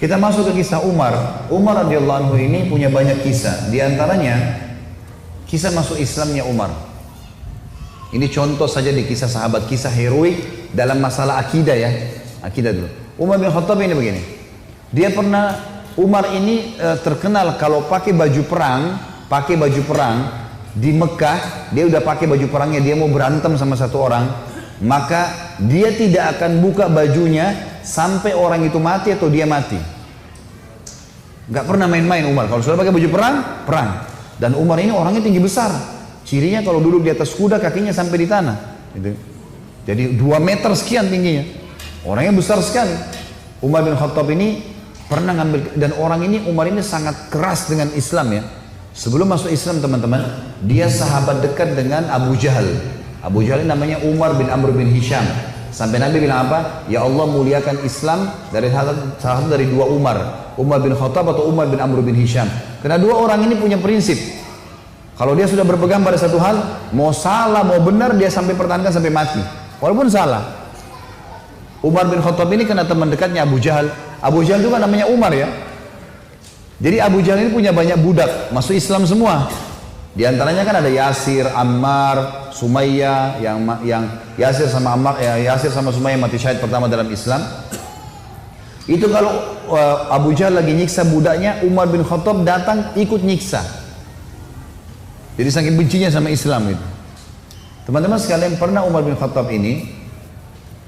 Kita masuk ke kisah Umar. Umar radhiyallahu anhu ini punya banyak kisah. Di antaranya kisah masuk Islamnya Umar. Ini contoh saja di kisah sahabat, kisah heroik dalam masalah akidah ya. Akidah dulu. Umar bin Khattab ini begini. Dia pernah, Umar ini terkenal kalau pakai baju perang di Mekah, dia udah pakai baju perangnya, dia mau berantem sama satu orang, maka dia tidak akan buka bajunya sampai orang itu mati atau dia mati. Gak pernah main-main Umar. Kalau sudah pakai baju perang, perang. Dan Umar ini orangnya tinggi besar. Cirinya kalau duduk di atas kuda kakinya sampai di tanah. Gitu. Jadi 2 meter sekian tingginya. Orangnya besar sekali. Umar bin Khattab ini pernah ngambil, dan orang ini, Umar ini sangat keras dengan Islam ya. Sebelum masuk Islam teman-teman, dia sahabat dekat dengan Abu Jahal. Abu Jahal ini namanya Umar bin Amr bin Hisham. Sampai Nabi bilang apa? Ya Allah muliakan Islam dari salah satu dari 2 Umar. Umar bin Khattab atau Umar bin Amr bin Hisham. Karena 2 orang ini punya prinsip. Kalau dia sudah berpegang pada satu hal, mau salah mau benar dia sampai pertahankan sampai mati. Walaupun salah. Umar bin Khattab ini kena teman dekatnya Abu Jahal. Abu Jahal juga namanya Umar ya. Jadi Abu Jahal ini punya banyak budak, masuk Islam semua. Di antaranya kan ada Yasir, Ammar, Sumayyah, yang Yasir sama Ammar, Yasir sama Sumayyah mati syahid pertama dalam Islam. Itu kalau Abu Jahal lagi nyiksa budaknya, Umar bin Khattab datang ikut nyiksa. Jadi saking bencinya sama Islam itu. Teman-teman sekalian, pernah Umar bin Khattab ini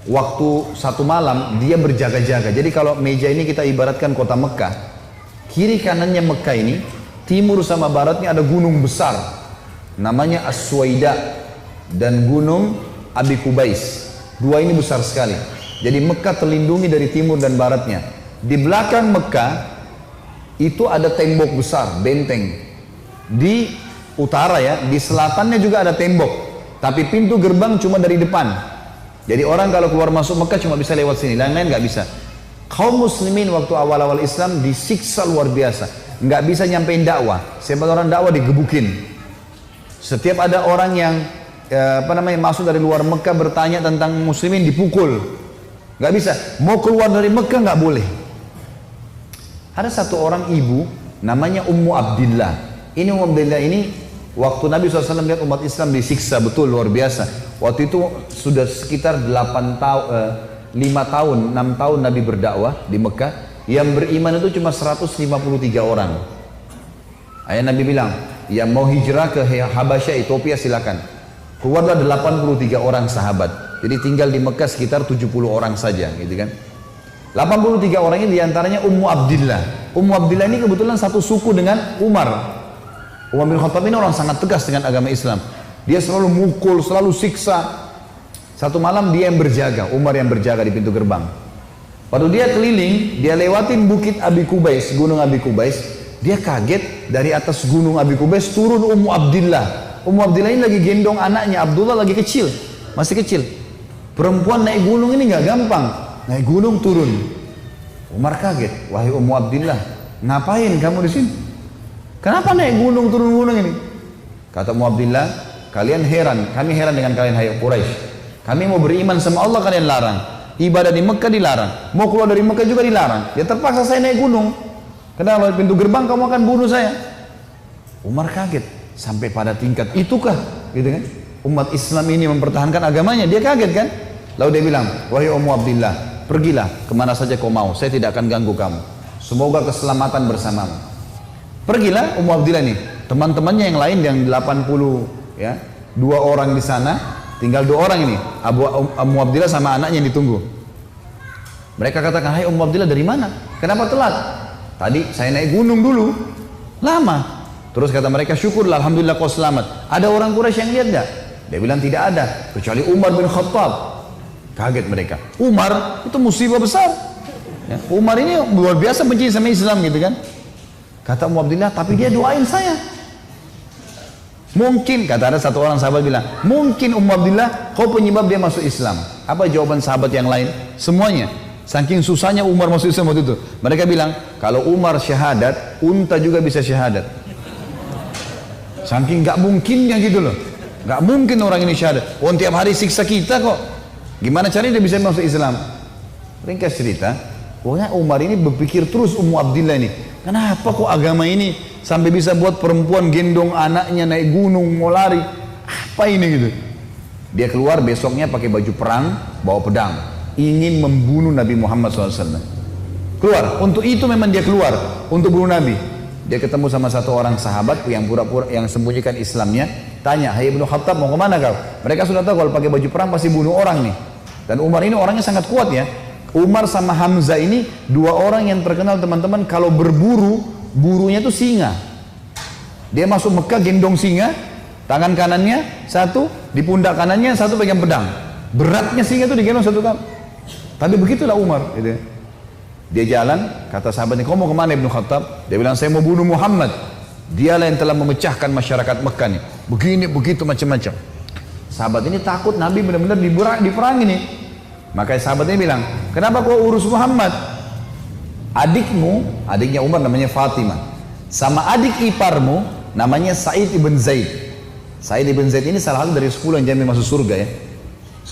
waktu satu malam dia berjaga-jaga. Jadi kalau meja ini kita ibaratkan kota Mekah. Kiri kanannya Mekah ini, timur sama baratnya ada gunung besar. Namanya As-Suwaida dan gunung Abi Kubais. 2 ini besar sekali. Jadi Mekah terlindungi dari timur dan baratnya. Di belakang Mekah itu ada tembok besar, benteng. Di utara ya, di selatannya juga ada tembok. Tapi pintu gerbang cuma dari depan. Jadi orang kalau keluar masuk Mekah cuma bisa lewat sini, lain-lain nggak bisa. Kaum muslimin waktu awal-awal Islam disiksa luar biasa, nggak bisa nyampein dakwah. Sebagai orang dakwah digebukin. Setiap ada orang yang masuk dari luar Mekah bertanya tentang muslimin dipukul, nggak bisa. Mau keluar dari Mekah nggak boleh. Ada satu orang ibu namanya Ummu Abdillah. Ini Ummu Abdillah ini waktu Nabi SAW lihat umat Islam disiksa betul luar biasa. Waktu itu sudah sekitar 5 tahun, 6 tahun Nabi berdakwah di Mekah. Yang beriman itu cuma 153 orang. Ayah Nabi bilang, yang mau hijrah ke Habasyah, Ethiopia silakan. Keluarlah 83 orang sahabat. Jadi tinggal di Mekah sekitar 70 orang saja, gitu kan. 83 orang ini diantaranya Ummu Abdillah. Ummu Abdillah ini kebetulan satu suku dengan Umar. Umar bin Khattab ini orang sangat tegas dengan agama Islam. Dia selalu mukul, selalu siksa. Satu malam dia yang berjaga, Umar yang berjaga di pintu gerbang. Waktu dia keliling, dia lewatin bukit Abi Kubais, gunung Abi Kubais. Dia kaget, dari atas gunung Abi Kubais turun Ummu Abdillah. Ummu Abdillah ini lagi gendong anaknya, Abdullah lagi kecil, masih kecil. Perempuan naik gunung ini nggak gampang, naik gunung turun. Umar kaget, wahai Ummu Abdillah, ngapain kamu di sini? Kenapa naik gunung turun gunung ini? Kata Ummu Abdillah, kalian heran, kami heran dengan kalian hai Quraisy. Kami mau beriman sama Allah, kalian larang. Ibadah di Mekah dilarang. Mau keluar dari Mekah juga dilarang. Ya terpaksa saya naik gunung. Karena kalau pintu gerbang kamu akan bunuh saya. Umar kaget. Sampai pada tingkat itukah? Gitu kan? Umat Islam ini mempertahankan agamanya. Dia kaget kan? Lalu dia bilang, wahai Ummu Abdillah, pergilah kemana saja kau mau. Saya tidak akan ganggu kamu. Semoga keselamatan bersamamu. Pergilah Ummu Abdillah ini. Teman-temannya yang lain yang 80 ya, 2 orang di sana. Tinggal 2 orang ini, Ummu Abdillah sama anaknya yang ditunggu. Mereka katakan, hai Ummu Abdillah dari mana? Kenapa telat? Tadi saya naik gunung dulu, lama. Terus kata mereka, syukurlah, alhamdulillah kau selamat. Ada orang Quraisy yang lihat gak? Dia bilang tidak ada, kecuali Umar bin Khattab. Kaget mereka. Umar itu musibah besar. Ya, Umar ini luar biasa benci sama Islam gitu kan. Kata Ummu Abdillah, tapi dia doain saya. Mungkin, kata ada satu orang sahabat bilang, mungkin Ummu Abdillah kau penyebab dia masuk Islam. Apa jawaban sahabat yang lain? Semuanya. Saking susahnya Umar masuk Islam waktu itu. Mereka bilang, kalau Umar syahadat, unta juga bisa syahadat. Saking gak mungkinnya gitu loh. Gak mungkin orang ini syahadat. Oh, tiap hari siksa kita kok. Gimana caranya dia bisa masuk Islam? Ringkas cerita, Pokoknya Umar ini berpikir terus, Ummu Abdillah ini, kenapa kok agama ini sampai bisa buat perempuan gendong anaknya naik gunung mau lari? Apa ini gitu? Dia keluar besoknya pakai baju perang, bawa pedang, ingin membunuh Nabi Muhammad SAW. Keluar, untuk itu memang dia keluar, untuk bunuh Nabi. Dia ketemu sama satu orang sahabat yang pura-pura yang sembunyikan Islamnya, tanya, "Hai Ibnu Khattab, mau kemana kau?" Mereka sudah tahu kalau pakai baju perang pasti bunuh orang nih. Dan Umar ini orangnya sangat kuat ya. Umar sama Hamzah ini dua orang yang terkenal teman-teman, kalau berburu, burunya tuh singa. Dia masuk Mekah gendong singa, tangan kanannya satu, di pundak kanannya satu pegang pedang. Beratnya singa itu digendong satu kali. Tapi begitulah Umar. Gitu. Dia jalan, kata sahabatnya, "Kau mau kemana Ibnu Khattab?" Dia bilang, "Saya mau bunuh Muhammad. Dialah yang telah memecahkan masyarakat Mekah nih. Begini, begitu, macam-macam." Sahabat ini takut Nabi benar-benar diperangi nih. Makanya sahabatnya bilang, "Kenapa kau urus Muhammad? Adikmu," adiknya Umar namanya Fatimah, "sama adik iparmu namanya Sa'id ibn Zaid." Sa'id ibn Zaid ini salah satu dari 10 yang jamin masuk surga ya.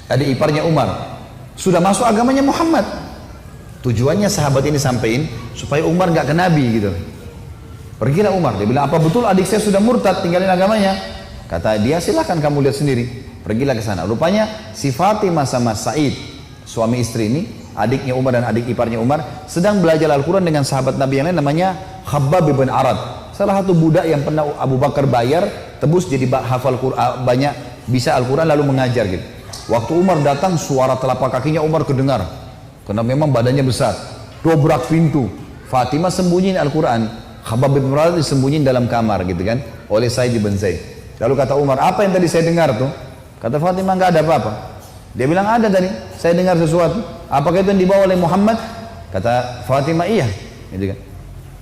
Adik iparnya Umar. Sudah masuk agamanya Muhammad. Tujuannya sahabat ini sampaikan supaya Umar nggak ke Nabi gitu. Pergilah Umar, dia bilang, "Apa betul adik saya sudah murtad, tinggalin agamanya?" Kata dia, "Silahkan kamu lihat sendiri." Pergilah ke sana. Rupanya si Fatimah sama Sa'id, suami istri ini, adiknya Umar dan adik iparnya Umar, sedang belajar Al-Quran dengan sahabat Nabi yang lain namanya Khabbab bin Arad. Salah satu budak yang pernah Abu Bakar bayar, tebus jadi hafal Quran, banyak bisa Al-Quran lalu mengajar gitu. Waktu Umar datang, suara telapak kakinya Umar kedengar. Karena memang badannya besar. Dobrak pintu. Fatimah sembunyiin Al-Quran. Khabbab bin Arad disembunyiin dalam kamar gitu kan, oleh Sa'id bin Zaid. Lalu kata Umar, "Apa yang tadi saya dengar tuh?" Kata Fatimah, "Nggak ada apa-apa." Dia bilang, "Ada tadi, saya dengar sesuatu. Apakah itu yang dibawa oleh Muhammad?" Kata Fatimah, "Iya." Gitu kan.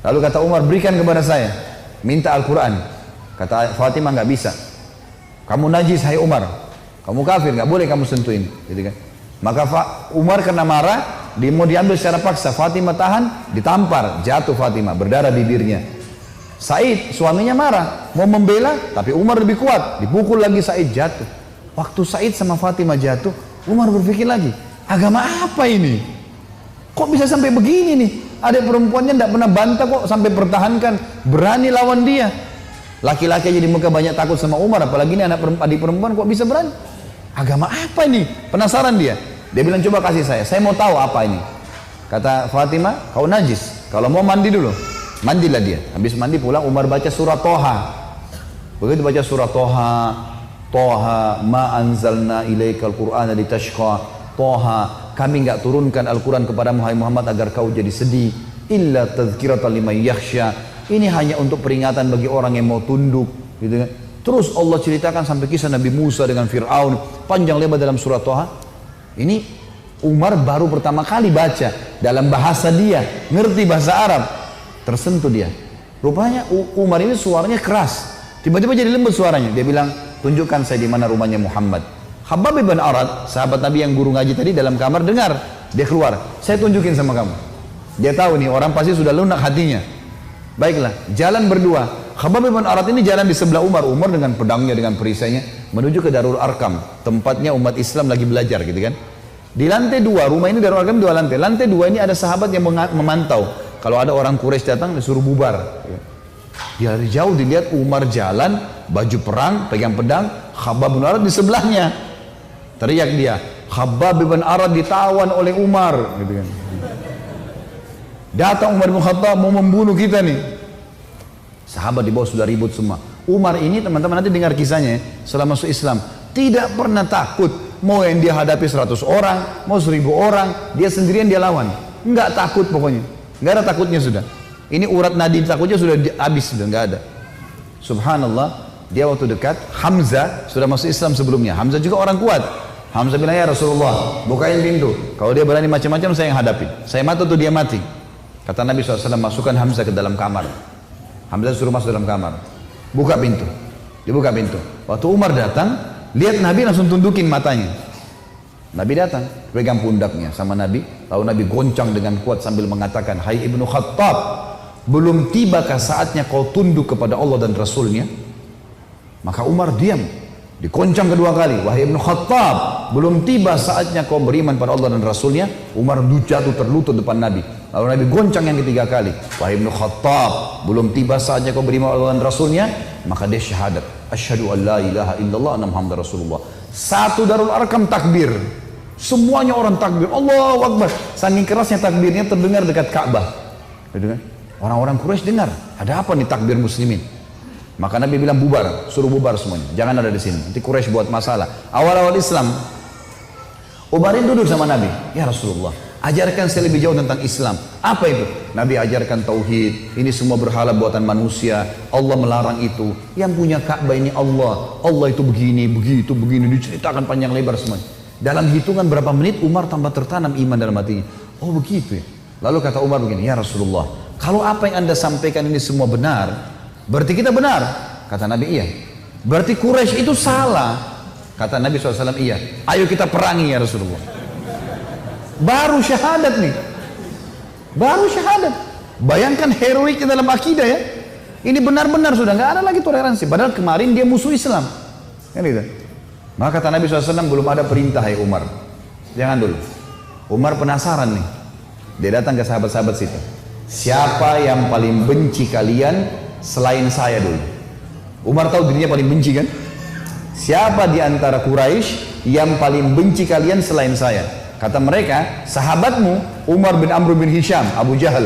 Lalu kata Umar, "Berikan kepada saya, minta Al-Quran." Kata Fatimah, "Nggak bisa. Kamu najis hai Umar, kamu kafir, nggak boleh kamu sentuhin." Gitu kan. Maka Umar kena marah, dia mau diambil secara paksa. Fatimah tahan, ditampar, jatuh Fatimah, berdarah bibirnya. Said suaminya marah, mau membela, tapi Umar lebih kuat, dipukul lagi Said, jatuh. Waktu Said sama Fatimah jatuh, Umar berpikir lagi, agama apa ini? Kok bisa sampai begini nih? Ada perempuannya tidak pernah bantah kok sampai pertahankan, berani lawan dia. Laki-laki aja di Mekah banyak takut sama Umar, apalagi ini adik perempuan kok bisa berani? Agama apa ini? Penasaran dia. Dia bilang, "Coba kasih saya mau tahu apa ini." Kata Fatimah, "Kau najis, kalau mau mandi dulu." Mandilah dia. Habis mandi pulang, Umar baca surah Toha. Begitu baca surah Toha, Toha ma anzalna ilaikal qur'ana litashqa. Toha, kami enggak turunkan Al-Quran kepada Muhammad agar kau jadi sedih. Illa tadhkiratan liman yakhsha. Ini hanya untuk peringatan bagi orang yang mau tunduk, gitu kan. Terus Allah ceritakan sampai kisah Nabi Musa dengan Fir'aun, panjang lebar dalam surah Toha. Ini Umar baru pertama kali baca dalam bahasa dia, ngerti bahasa Arab, tersentuh dia. Rupanya Umar ini suaranya keras, tiba-tiba jadi lembut suaranya. Dia bilang, "Tunjukkan saya di mana rumahnya Muhammad." Khabbab bin Arad, sahabat Nabi yang guru ngaji tadi, dalam kamar dengar, dia keluar, "Saya tunjukin sama kamu." Dia tahu nih orang pasti sudah lunak hatinya. Baiklah, jalan berdua. Khabbab bin Arad ini jalan di sebelah Umar. Umar dengan pedangnya, dengan perisainya menuju ke Darul Arkam, tempatnya umat Islam lagi belajar gitu kan. Di lantai 2, rumah ini Darul Arkam 2 lantai. Lantai 2 ini ada sahabat yang memantau. Kalau ada orang Quraisy datang disuruh bubar. Dia dari jauh dilihat Umar jalan, baju perang, pegang pedang, Khabbab bin Arad di sebelahnya. Teriak dia, "Khabbab bin Arad ditawan oleh Umar," gitu kan. Datang Umar bin Khattab mau membunuh kita nih. Sahabat di bawah sudah ribut semua. Umar ini teman-teman nanti dengar kisahnya setelah masuk Islam, tidak pernah takut. Mau yang dia hadapi 100 orang, mau 1000 orang, dia sendirian dia lawan. Enggak takut pokoknya. Enggak ada takutnya sudah. Ini urat nadi takutnya sudah habis, sudah enggak ada. Subhanallah, dia waktu dekat Hamzah sudah masuk Islam sebelumnya. Hamzah juga orang kuat. Hamzah bilang, "Ya Rasulullah, bukain pintu. Kalau dia berani macam-macam saya yang hadapi. Saya mati atau dia mati." Kata Nabi SAW, "Masukkan Hamzah ke dalam kamar." Hamzah suruh masuk dalam kamar. Buka pintu. Dibuka pintu. Waktu Umar datang, lihat Nabi langsung tundukin matanya. Nabi datang, pegang pundaknya sama Nabi. Lalu Nabi goncang dengan kuat sambil mengatakan, "Hai Ibnu Khattab, belum tibakah saatnya kau tunduk kepada Allah dan Rasulnya?" Maka Umar diam. Dikoncang kedua kali, wahai Ibnu Khattab, belum tiba saatnya kau beriman pada Allah dan Rasulnya. Umar jatuh terlutut depan Nabi. Lalu Nabi goncang yang ketiga kali, wahai Ibnu Khattab, belum tiba saatnya kau beriman pada Allah dan Rasulnya. Maka dia syahadat, asyhadu an la ilaha illallah anna Muhammadar Rasulullah. Satu Darul Arqam takbir, semuanya orang takbir, Allahu Akbar. Saking kerasnya takbirnya terdengar dekat Ka'bah. Orang-orang Quraisy dengar, ada apa nih takbir muslimin? Maka Nabi bilang bubar, suruh bubar semuanya, jangan ada di sini. Nanti Quraisy buat masalah. Awal-awal Islam, Umarin duduk sama Nabi, ya Rasulullah, ajarkan saya lebih jauh tentang Islam. Apa itu? Nabi ajarkan tauhid. Ini semua berhala buatan manusia. Allah melarang itu. Yang punya Ka'bah ini Allah. Allah itu begini, begitu, begini. Diceritakan panjang lebar semuanya. Dalam hitungan berapa menit Umar tambah tertanam iman dalam hatinya. Oh begitu ya. Lalu kata Umar begini, ya Rasulullah, kalau apa yang anda sampaikan ini semua benar, berarti kita benar. Kata Nabi, iya. Berarti Quraisy itu salah. Kata Nabi SAW, iya. Ayo kita perangi ya Rasulullah. Baru syahadat nih. Baru syahadat. Bayangkan heroiknya dalam akidah ya. Ini benar-benar sudah nggak ada lagi toleransi. Padahal kemarin dia musuh Islam. Kan gitu. Maka kata Nabi SAW, belum ada perintah ya Umar. Jangan dulu. Umar penasaran nih. Dia datang ke sahabat-sahabat situ. Siapa yang paling benci kalian selain saya dulu? Umar tahu dirinya paling benci kan? Siapa di antara Quraisy yang paling benci kalian selain saya? Kata mereka, sahabatmu Umar bin Amr bin Hisham, Abu Jahal.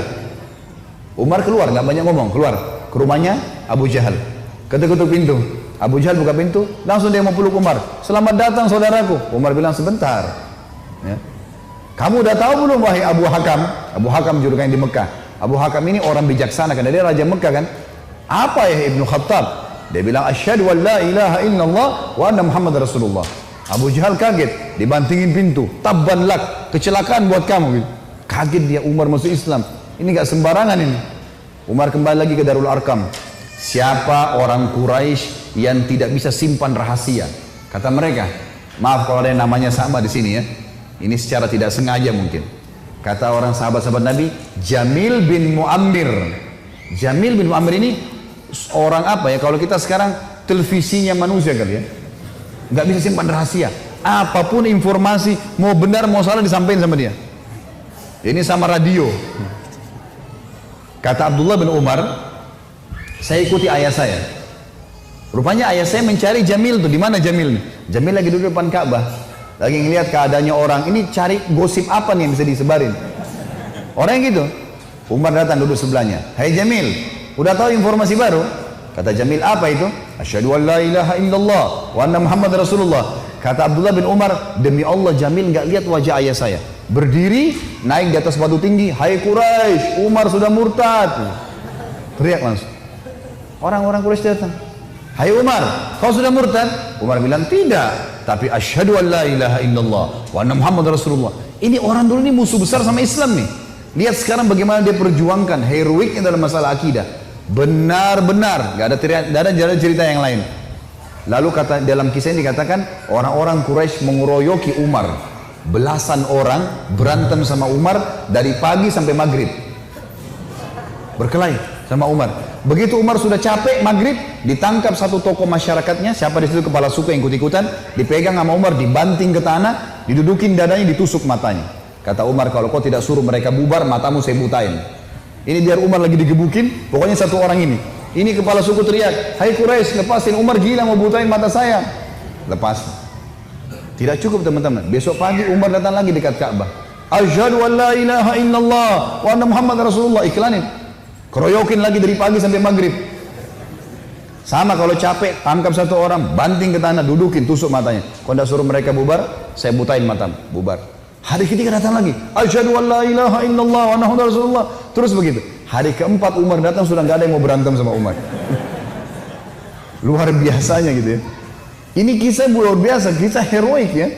Umar keluar, nggak banyak ngomong, keluar ke rumahnya Abu Jahal. Ketuk-ketuk pintu. Abu Jahal buka pintu, langsung dia mau peluk Umar. Selamat datang saudaraku. Umar bilang sebentar. Ya. Kamu udah tahu belum wahai Abu Hakam? Abu Hakam julukannya di Mekah. Abu Hakam ini orang bijaksana karena dia raja Mekah kan. Apa ya Ibnu Khattab? Dia bilang asyhadu an la ilaha illallah wa anna Muhammad Rasulullah. Abu Jahal kaget, dibantingin pintu. Tabban lak, kecelakaan buat kamu. Kaget dia, Umar masuk Islam. Ini gak sembarangan ini. Umar kembali lagi ke Darul Arqam. Siapa orang Quraisy yang tidak bisa simpan rahasia? Kata mereka, maaf kalau ada yang namanya sama di sini ya. Ini secara tidak sengaja mungkin. Kata orang sahabat-sahabat Nabi, Jamil bin Muammir. Jamil bin Muammir ini orang apa ya? Kalau kita sekarang televisinya manusia kali ya. Nggak bisa simpan rahasia. Apapun informasi, mau benar mau salah disampaikan sama dia. Ini sama radio. Kata Abdullah bin Umar, saya ikuti ayah saya. Rupanya ayah saya mencari Jamil tuh. Di mana Jamil nih? Jamil lagi duduk depan Ka'bah. Lagi ngelihat keadaannya orang. Ini cari gosip apa nih yang bisa disebarin. Orang yang gitu. Umar datang duduk sebelahnya. Hai Jamil, udah tahu informasi baru? Kata Jamil, apa itu? Asyhadu an la ilaha illallah wa anna Muhammad Rasulullah. Kata Abdullah bin Umar, demi Allah Jamil nggak lihat wajah ayah saya. Berdiri, naik di atas batu tinggi. Hai Quraisy, Umar sudah murtad. Teriak langsung. Orang-orang Quraisy datang. Hai Umar, kau sudah murtad? Umar bilang, tidak. Tapi asyhadu an la ilaha illallah wa anna Muhammad Rasulullah. Ini orang dulu ini musuh besar sama Islam nih. Lihat sekarang bagaimana dia perjuangkan heroiknya dalam masalah akidah. Benar-benar, gak ada jalan cerita yang lain. Lalu kata dalam kisah ini dikatakan orang-orang Quraisy mengeroyoki Umar. Belasan orang berantem sama Umar dari pagi sampai maghrib. Berkelahi sama Umar. Begitu Umar sudah capek maghrib, ditangkap satu tokoh masyarakatnya, siapa di situ kepala suku yang ikut-ikutan, dipegang sama Umar, dibanting ke tanah, didudukin dadanya, ditusuk matanya. Kata Umar, kalau kau tidak suruh mereka bubar, matamu saya butain. Ini biar Umar lagi digebukin, pokoknya satu orang ini. Ini kepala suku teriak, hai Quraisy, lepasin, Umar gila mau butain mata saya. Lepas. Tidak cukup teman-teman. Besok pagi Umar datang lagi dekat Ka'bah. Asyhadu an la ilaha illallah wa anna Muhammad Rasulullah. Iklanin. Keroyokin lagi dari pagi sampai maghrib. Sama kalau capek, tangkap satu orang, banting ke tanah, dudukin, tusuk matanya. Kalau tidak suruh mereka bubar, saya butain matamu. Bubar. Hari ketiga datang lagi. Asyhadu an la ilaha illallah wa anna Muhammad Rasulullah. Terus begitu. Hari keempat Umar datang sudah nggak ada yang mau berantem sama Umar. Luar biasanya gitu ya. Ini kisah luar biasa, kisah heroik ya.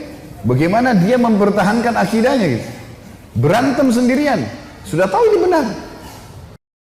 Bagaimana dia mempertahankan akidahnya gitu. Berantem sendirian. Sudah tahu ini benar.